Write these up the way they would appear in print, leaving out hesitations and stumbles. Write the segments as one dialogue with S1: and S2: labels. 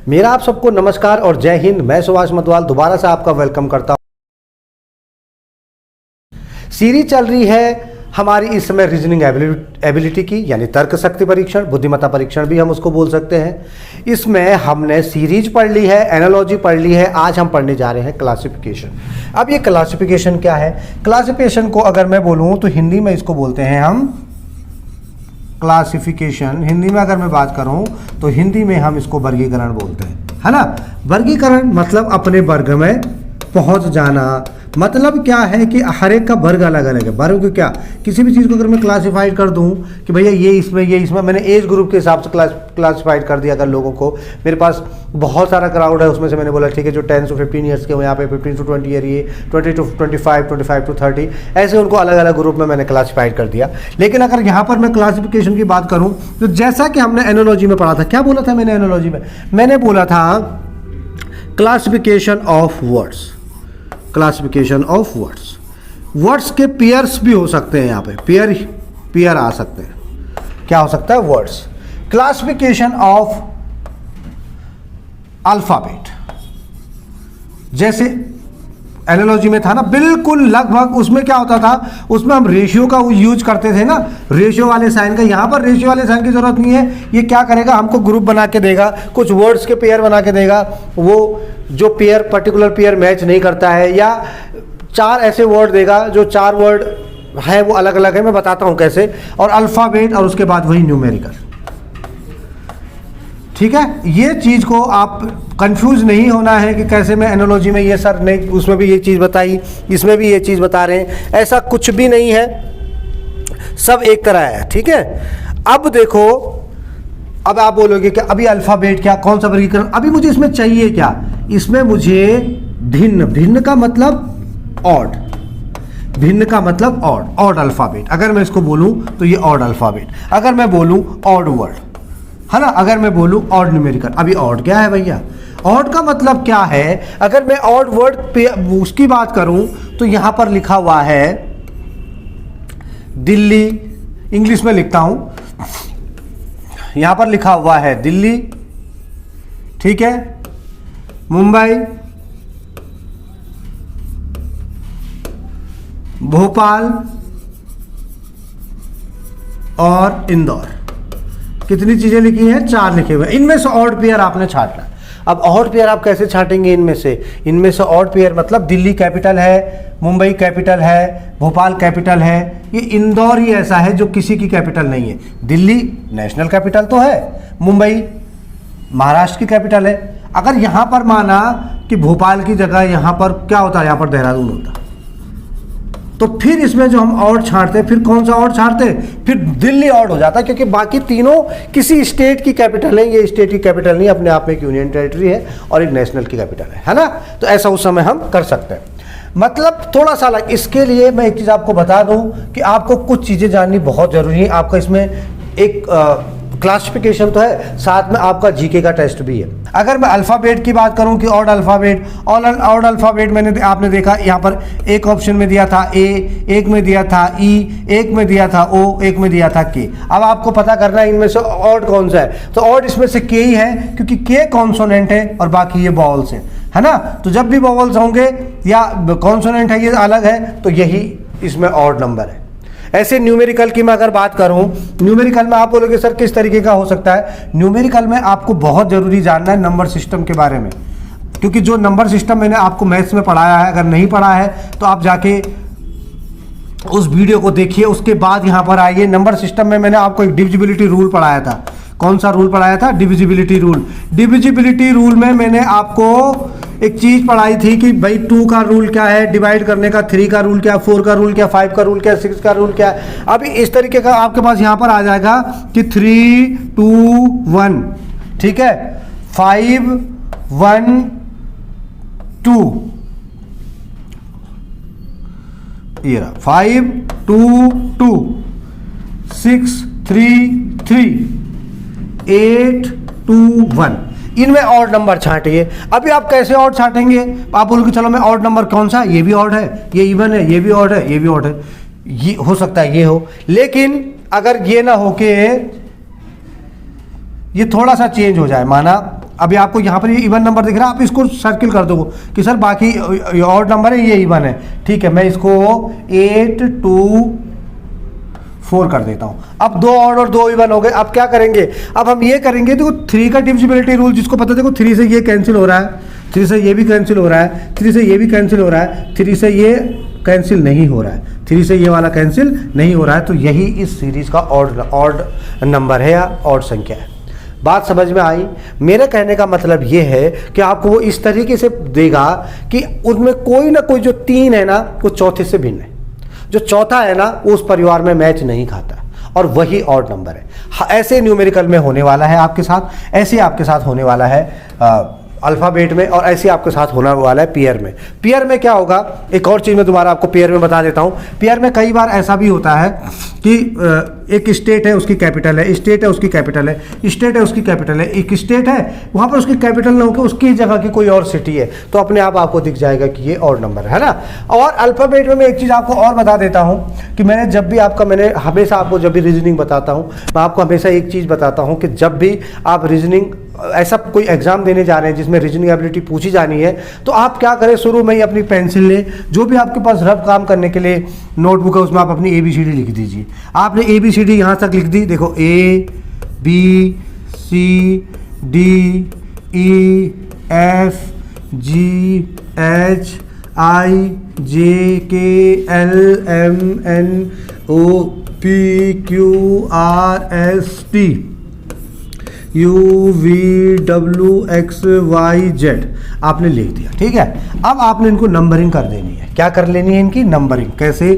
S1: मेरा आप सबको नमस्कार और जय हिंद। मैं सुभाष मतवाल दोबारा से आपका वेलकम करता हूं। सीरीज चल रही है हमारी इस समय रीजनिंग एबिलिटी की, यानी तर्क शक्ति परीक्षण, बुद्धिमत्ता परीक्षण भी हम उसको बोल सकते हैं। इसमें हमने सीरीज पढ़ ली है, एनालॉजी पढ़ ली है। आज हम पढ़ने जा रहे हैं क्लासिफिकेशन। अब ये क्लासिफिकेशन क्या है? क्लासिफिकेशन को अगर मैं बोलूं तो हिंदी में इसको बोलते हैं हम क्लासिफिकेशन। हिंदी में अगर मैं बात करूं तो हिंदी में हम इसको वर्गीकरण बोलते हैं, है ना। वर्गीकरण मतलब अपने वर्ग में पहुंच जाना। मतलब क्या है कि हर एक का वर्ग अलग अलग है। वर्ग क्या, किसी भी चीज़ को अगर मैं क्लासिफाइड कर दूं कि भैया ये इसमें मैंने एज ग्रुप के हिसाब से क्लासिफाइड कर दिया। अगर लोगों को, मेरे पास बहुत सारा क्राउड है, उसमें से मैंने बोला ठीक है जो 10 से 15 ईयर्स के हो, यहाँ पे 15 से 20 ईयर, ये 20 से 25, 25 से 30, ऐसे उनको अलग अलग ग्रुप में मैंने क्लासिफाइड कर दिया। लेकिन अगर यहाँ पर मैं क्लासिफिकेशन की बात करूँ तो जैसा कि हमने एनालॉजी में पढ़ा था, क्या बोला था मैंने एनालॉजी में? मैंने बोला था classification of words. Classification of words, words के पेयर्स भी हो सकते हैं। यहाँ पे पेयर आ सकते हैं। क्या हो सकता है? वर्ड्स। क्लासिफिकेशन ऑफ अल्फाबेट, जैसे एनालॉजी में था ना, बिल्कुल लगभग उसमें क्या होता था, उसमें हम रेशियो का यूज करते थे ना, रेशियो वाले साइन का। यहाँ पर रेशियो वाले साइन की जरूरत नहीं है। ये क्या करेगा, हमको ग्रुप बना के देगा, कुछ वर्ड्स के पेयर बना के देगा। वो जो पेयर, पर्टिकुलर पेयर मैच नहीं करता है, या 4 ऐसे वर्ड देगा जो 4 वर्ड है वो अलग अलग है। मैं बताता हूँ कैसे। और अल्फाबेट, और उसके बाद वही न्यूमेरिकल। ठीक है, ये चीज़ को आप कंफ्यूज नहीं होना है कि कैसे मैं एनालॉजी में ये सर ने उसमें भी ये चीज़ बताई, इसमें भी ये चीज़ बता रहे हैं, ऐसा कुछ भी नहीं है। सब एक तरह है, ठीक है। अब देखो, अब आप बोलोगे कि अभी अल्फाबेट क्या, कौन सा वर्गीकरण, अभी मुझे इसमें चाहिए क्या? इसमें मुझे भिन्न, भिन्न का मतलब ऑड, भिन्न का मतलब ऑड अल्फाबेट। अगर मैं इसको बोलूं तो ये ऑड अल्फाबेट। अगर मैं बोलूं ऑड वर्ड, है ना। अगर मैं बोलूं ऑड न्यूमेरिकल, अभी ऑड क्या है भैया? ऑड का मतलब क्या है? अगर मैं ऑड वर्ड पे उसकी बात करूं तो यहां पर लिखा हुआ है दिल्ली, इंग्लिश में लिखता हूं, यहां पर लिखा हुआ है दिल्ली, ठीक है, मुंबई, भोपाल और इंदौर। कितनी चीजें लिखी हैं? 4 लिखे हुए। इनमें से ऑड पेयर आपने छांटना। अब ऑड पेयर आप कैसे छांटेंगे? इनमें से ऑड पेयर मतलब दिल्ली कैपिटल है, मुंबई कैपिटल है, भोपाल कैपिटल है, ये इंदौर ही ऐसा है जो किसी की कैपिटल नहीं है। दिल्ली नेशनल कैपिटल तो है, मुंबई महाराष्ट्र की कैपिटल है। अगर यहाँ पर माना कि भोपाल की जगह यहाँ पर क्या होता है, यहाँ पर देहरादून होता, तो फिर इसमें जो हम ऑड छांटते, फिर कौन सा ऑड छांटते? फिर दिल्ली ऑड हो जाता, क्योंकि बाकी तीनों किसी स्टेट की कैपिटल है। ये स्टेट की कैपिटल नहीं, अपने आप में एक यूनियन टेरिटरी है और एक नेशनल की कैपिटल है ना। तो ऐसा उस समय हम कर सकते हैं। मतलब थोड़ा सा अलग। इसके लिए मैं एक चीज़ आपको बता दूं कि आपको कुछ चीज़ें जाननी बहुत ज़रूरी है। आपका इसमें एक क्लासिफिकेशन तो है, साथ में आपका जीके का टेस्ट भी है। अगर मैं अल्फ़ाबेट की बात करूं कि ऑड अल्फ़ाबेट, ऑड अल्फ़ाबेट मैंने आपने देखा यहाँ पर एक ऑप्शन में दिया था ए, एक में दिया था ई, एक में दिया था ओ, एक में दिया था के। अब आपको पता करना है इनमें से ऑड कौन सा है। तो ऑड इसमें से के ही है, क्योंकि के कॉन्सोनेंट है और बाकी ये वॉवल्स हैं, है ना। तो जब भी वॉवल्स होंगे या कॉन्सोनेंट है ये अलग है, तो यही इसमें ऑड नंबर है। ऐसे न्यूमेरिकल की मैं अगर बात करूं, न्यूमेरिकल में आप बोलोगे सर किस तरीके का हो सकता है? न्यूमेरिकल में आपको बहुत जरूरी जानना है नंबर सिस्टम के बारे में, क्योंकि जो नंबर सिस्टम मैंने आपको मैथ्स में पढ़ाया है, अगर नहीं पढ़ा है तो आप जाके उस वीडियो को देखिए, उसके बाद यहाँ पर आइए। नंबर सिस्टम में मैंने आपको एक डिविजिबिलिटी रूल पढ़ाया था। कौन सा रूल पढ़ाया था? Divisibility rule. डिविजिबिलिटी रूल में मैंने आपको एक चीज पढ़ाई थी कि भाई 2 का रूल क्या है डिवाइड करने का, 3 का रूल क्या, 4 का रूल क्या, 5 का रूल क्या, 6 का रूल क्या। अभी इस तरीके का आपके पास यहाँ पर आ जाएगा कि 3, 2, 1, ठीक है, 5, 1, 2, ये रहा 5, 2, 2, 6, 3, 3, 8, 2, 1। इनमें ऑड नंबर छांटिए। अभी आप कैसे ऑड छांटेंगे? आप बोलोगे चलो मैं ऑड नंबर कौन सा, ये भी ऑड है, ये इवन है, ये भी ऑड है, ये भी ऑड है, ये हो सकता है ये हो। लेकिन अगर ये ना हो के ये थोड़ा सा चेंज हो जाए, माना अभी आपको यहाँ पर ये इवन नंबर दिख रहा है, आप इसको सर्किल कर दो कि सर बाकी ऑड नंबर है, ये इवन है, ठीक है, मैं इसको 8 2 4 कर देता हूँ। अब 2 ऑड और 2 इवन हो गए। अब क्या करेंगे, अब हम ये करेंगे, देखो 3 का डिविजिबिलिटी रूल जिसको पता, देखो 3 से ये कैंसिल हो रहा है, 3 से ये भी कैंसिल हो रहा है, 3 से ये भी कैंसिल हो रहा है, 3 से ये कैंसिल नहीं हो रहा है, 3 से ये वाला कैंसिल नहीं हो रहा है, तो यही इस सीरीज का ऑड नंबर है या ऑड संख्या है। बात समझ में आई? मेरे कहने का मतलब ये है कि आपको वो इस तरीके से देगा कि उनमें कोई ना कोई जो 3 है ना वो चौथे से भिन्न है, जो चौथा है ना वो उस परिवार में मैच नहीं खाता, और वही ऑड नंबर है। ऐसे न्यूमेरिकल में होने वाला है आपके साथ, ऐसे आपके साथ होने वाला है अल्फ़ाबेट में, और ऐसे आपके साथ होने वाला है पेयर में। पेयर में क्या होगा, एक और चीज़ मैं दोबारा आपको पेयर में बता देता हूँ। पेयर में कई बार ऐसा भी होता है कि एक स्टेट है उसकी कैपिटल है, स्टेट है उसकी कैपिटल है, स्टेट है उसकी कैपिटल है, एक स्टेट है वहाँ पर उसकी कैपिटल ना होकर उसकी जगह की कोई और सिटी है, तो अपने आप आपको दिख जाएगा कि ये ऑड नंबर है ना। और अल्फ़ाबेट में मैं एक चीज़ आपको और बता देता हूँ कि मैंने जब भी मैंने हमेशा आपको जब भी रीजनिंग बताता हूँ, मैं आपको हमेशा एक चीज़ बताता हूँ कि जब भी आप रीजनिंग ऐसा कोई एग्जाम देने जा रहे हैं जिसमें रीजनिंग एबिलिटी पूछी जानी है, तो आप क्या करें, शुरू में ही अपनी पेंसिल लें, जो भी आपके पास रफ काम करने के लिए नोटबुक है उसमें आप अपनी ABCD लिख दीजिए। आपने ABCD यहाँ तक लिख दी, देखो A B C D E F G H I J K L M N O P Q R S T U V W X Y Z आपने लिख दिया, ठीक है। अब आपने इनको नंबरिंग कर देनी है। क्या कर लेनी है इनकी नंबरिंग? कैसे?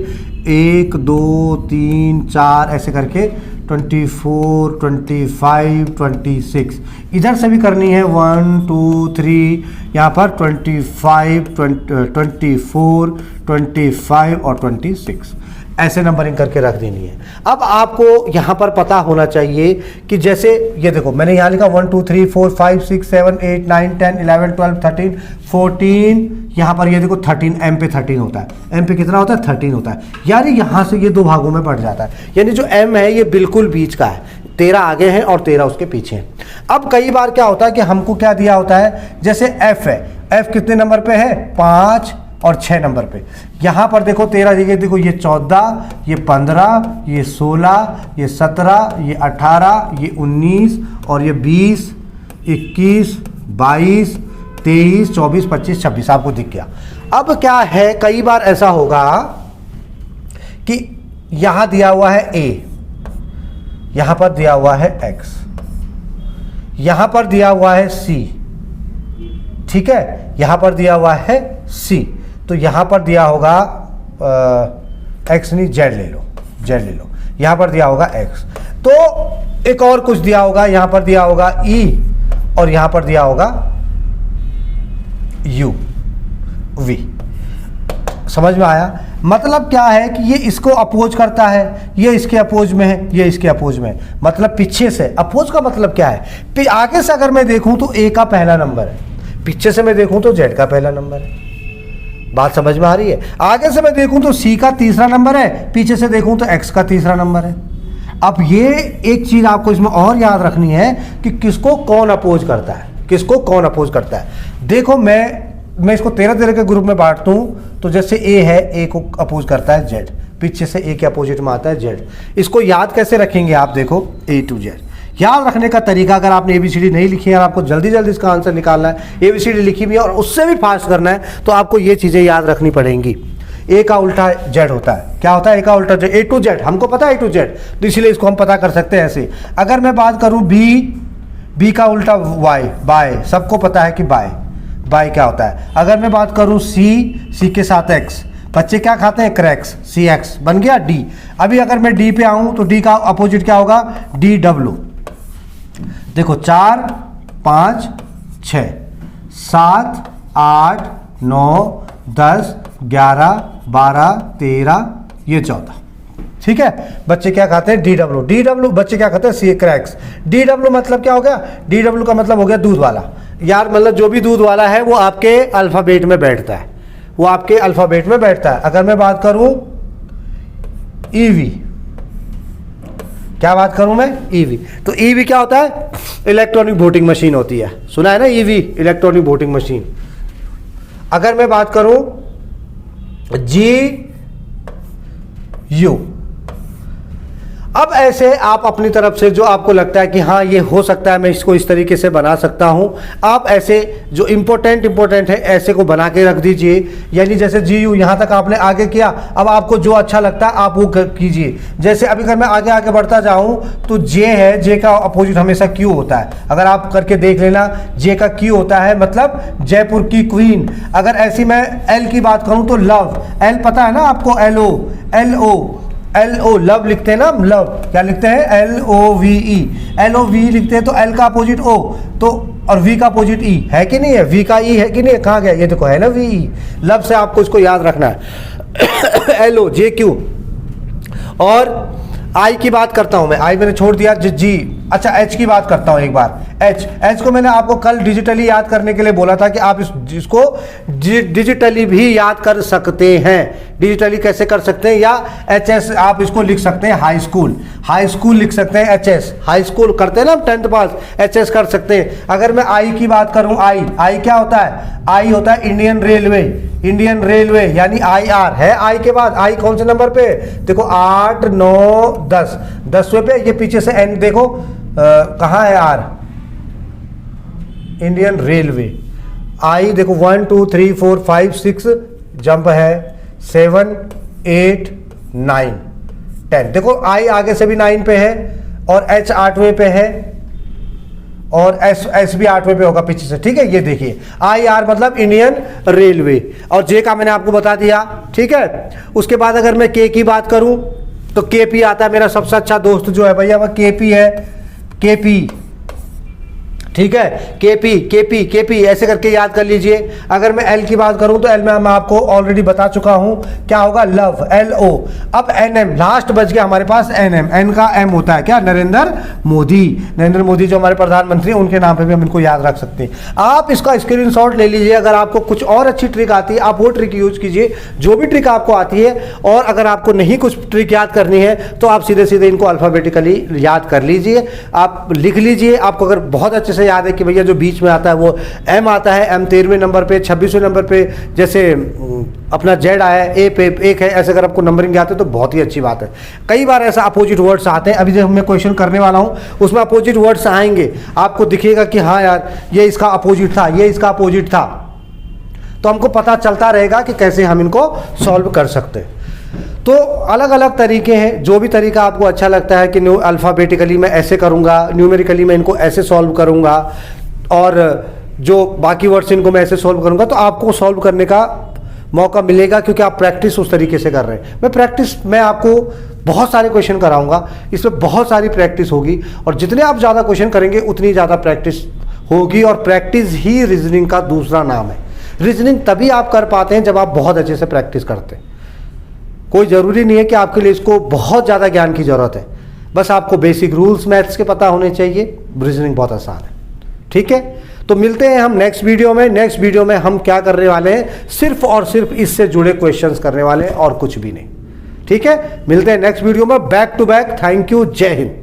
S1: 1 2 3 4 ऐसे करके 24 25 26 इधर से भी करनी है, 1 2 3 यहाँ पर 25 24 25 और 26 ऐसे नंबरिंग करके रख देनी है। अब आपको यहाँ पर पता होना चाहिए कि जैसे ये देखो मैंने यहाँ लिखा 1 2 3 4 5 6 7 8 9 10 11 12 13 14, यहाँ पर ये देखो 13, M पे 13 होता है, M पे कितना होता है 13 होता है, यानी यहाँ से ये 2 भागों में बढ़ जाता है, यानी जो M है ये बिल्कुल बीच का है, 13 आगे हैं और 13 उसके पीछे हैं। अब कई बार क्या होता है कि हमको क्या दिया होता है, जैसे F है, F कितने नंबर पे है 5 और 6 नंबर पे, यहाँ पर देखो 13 जगह देखो ये 14 ये 15 ये 16 ये 17 ये 18 ये 19 और ये 20 21 22 23 24 25 26 आपको दिख गया। अब क्या है, कई बार ऐसा होगा कि यहाँ दिया हुआ है A, यहाँ पर दिया हुआ है X, यहाँ पर दिया हुआ है C, ठीक है, यहाँ पर दिया हुआ है C, तो यहाँ पर दिया होगा X नहीं Z ले लो, Z ले लो, यहाँ पर दिया होगा X, तो एक और कुछ दिया होगा, यहाँ पर दिया होगा E और यहाँ पर दिया होगा U V। समझ में आया? मतलब क्या है कि ये इसको अपोज करता है, ये इसके अपोज में है, ये इसके अपोज में है, मतलब पीछे से। अपोज का मतलब क्या है, आगे से अगर मैं देखूं तो A का पहला नंबर है, पीछे से मैं देखूं तो Z का पहला नंबर है। बात समझ में आ रही है? आगे से मैं देखूं तो C का तीसरा नंबर है, पीछे से देखूं तो X का तीसरा नंबर है। अब ये एक चीज आपको इसमें और याद रखनी है कि किसको कौन अपोज करता है, किसको कौन अपोज करता है। देखो मैं इसको 13 के ग्रुप में बांटता हूं, तो जैसे A है, A को अपोज करता है Z, पीछे से A के अपोजिट में आता है Z। इसको याद कैसे रखेंगे आप, देखो A to Z। याद रखने का तरीका, अगर आपने ABCD नहीं लिखी है और आपको जल्दी जल्दी इसका आंसर निकालना है, ABCD लिखी भी है और उससे भी फास्ट करना है, तो आपको ये चीज़ें याद रखनी पड़ेंगी। A का उल्टा Z होता है, क्या होता है A का उल्टा Z? A to Z, हमको पता है A to Z, तो इसीलिए इसको हम पता कर सकते हैं ऐसे। अगर मैं बात करूँ B का उल्टा Y, बाय, सबको पता है कि बाय क्या होता है। अगर मैं बात करूँ C के साथ X, बच्चे क्या खाते हैं, क्रैक्स, CX बन गया D। अभी अगर मैं D पे आऊँ तो D का अपोजिट क्या होगा, DW। देखो 4 5 6 7 8 9 10 11 12 13 ये 14, ठीक है। बच्चे क्या खाते हैं, DW बच्चे क्या खाते हैं, C क्रैक्स। DW मतलब क्या हो गया, DW का मतलब हो गया दूध वाला। यार मतलब जो भी दूध वाला है वो आपके अल्फ़ाबेट में बैठता है, वो आपके अल्फ़ाबेट में बैठता है। अगर मैं बात करूं EV, क्या बात करूं मैं? ईवी। तो ईवी क्या होता है? इलेक्ट्रॉनिक वोटिंग मशीन होती है, सुना है ना ईवी, इलेक्ट्रॉनिक वोटिंग मशीन। अगर मैं बात करूं GU, अब ऐसे आप अपनी तरफ से जो आपको लगता है कि हाँ ये हो सकता है, मैं इसको इस तरीके से बना सकता हूं, आप ऐसे जो इंपॉर्टेंट है ऐसे को बना के रख दीजिए। यानी जैसे GU यहां तक आपने आगे किया, अब आपको जो अच्छा लगता है आप वो कीजिए। जैसे अभी अगर मैं आगे आगे बढ़ता जाऊं तो J है, J का अपोजिट हमेशा Q होता है। अगर आप करके देख लेना, J का Q होता है मतलब जयपुर की क्वीन। अगर ऐसी मैं L की बात करूं तो लव, L पता है ना आपको, LO लव लिखते हैं ना, लव क्या लिखते हैं? LOVE लिखते हैं। तो L का अपोजिट O, तो और V का अपोजिट E है कि नहीं है? V का E है कि नहीं है? कहाँ गया? ये देखो है ना VE। लव से आपको इसको याद रखना है। LOJQ। और I की बात करता हूं मैं, I मैंने छोड़ दिया। G। अच्छा H की बात करता हूं एक बार। H को मैंने आपको कल डिजिटली याद करने के लिए बोला था कि आप इसको डिजिटली भी याद कर सकते हैं। डिजिटली कैसे कर सकते हैं? या HS आप इसको लिख सकते हैं, हाई स्कूल लिख सकते हैं। HS हाई स्कूल करते हैं ना 10th पास, HS कर सकते हैं। अगर मैं I की बात करूं, I क्या होता है? I होता है इंडियन रेलवे यानी IR है। I के बाद I कौन से नंबर पे? देखो 8 9 10, 10वें पे। ये पीछे से N देखो कहाँ है? R, Indian railway. I देखो 1 2 3 4 5 6 जंप है, 7 8 9 10। देखो I आगे से भी 9 पे है और H 8वें पे है और S भी 8वें पे होगा पीछे से। ठीक है, ये देखिए IR मतलब इंडियन रेलवे। और J का मैंने आपको बता दिया। ठीक है, उसके बाद अगर मैं K की बात करूं तो KP आता है। मेरा सबसे अच्छा दोस्त जो है भैया वह KP है, KP। ठीक है, KP ऐसे करके याद कर लीजिए। अगर मैं L की बात करूं तो L में मैं आपको ऑलरेडी बता चुका हूं, क्या होगा? Love, LO। अब NM लास्ट बच गया हमारे पास, NM। N का M होता है क्या? नरेंद्र मोदी जो हमारे प्रधानमंत्री, उनके नाम पे भी हम इनको याद रख सकते हैं। आप इसका स्क्रीनशॉट ले लीजिए। अगर आपको कुछ और अच्छी ट्रिक आती है आप वो ट्रिक यूज कीजिए, जो भी ट्रिक आपको आती है। और अगर आपको नहीं कुछ ट्रिक याद करनी है तो आप सीधे इनको अल्फाबेटिकली याद कर लीजिए, आप लिख लीजिए। आपको अगर बहुत अच्छे याद है कि भैया जो बीच में आता है वो M आता है, M 13वें नंबर पे, 26वें नंबर पे, जैसे अपना Z आया है, A पे 1 है, ऐसे अगर आपको नंबरिंग आते हैं तो बहुत ही अच्छी बात है। कई बार ऐसा अपोजिट वर्ड्स आते हैं, अभी जो मैं क्वेश्चन करने वाला हूं उसमें अपोजिट वर्ड्स आएंगे, आपको दिखेगा कि हाँ यार ये इसका अपोजिट था, ये इसका अपोजिट था, तो हमको पता चलता रहेगा कि कैसे हम इनको सॉल्व कर सकते हैं। तो अलग अलग तरीके हैं, जो भी तरीका आपको अच्छा लगता है कि अल्फ़ाबेटिकली मैं ऐसे करूँगा, न्यूमेरिकली मैं इनको ऐसे सॉल्व करूँगा और जो बाकी वर्ड्स इनको मैं ऐसे सॉल्व करूँगा, तो आपको सॉल्व करने का मौका मिलेगा क्योंकि आप प्रैक्टिस उस तरीके से कर रहे हैं। मैं आपको बहुत सारे क्वेश्चन कराऊंगा, इसमें बहुत सारी प्रैक्टिस होगी और जितने आप ज़्यादा क्वेश्चन करेंगे उतनी ज़्यादा प्रैक्टिस होगी। और प्रैक्टिस ही रीजनिंग का दूसरा नाम है। रीजनिंग तभी आप कर पाते हैं जब आप बहुत अच्छे से प्रैक्टिस करते हैं। कोई ज़रूरी नहीं है कि आपके लिए इसको बहुत ज़्यादा ज्ञान की ज़रूरत है, बस आपको बेसिक रूल्स मैथ्स के पता होने चाहिए। रीजनिंग बहुत आसान है। ठीक है, तो मिलते हैं हम नेक्स्ट वीडियो में। नेक्स्ट वीडियो में हम क्या करने वाले हैं, सिर्फ और सिर्फ इससे जुड़े क्वेश्चंस करने वाले हैं और कुछ भी नहीं। ठीक है, मिलते हैं नेक्स्ट वीडियो में back to back. Thank you, जय हिंद।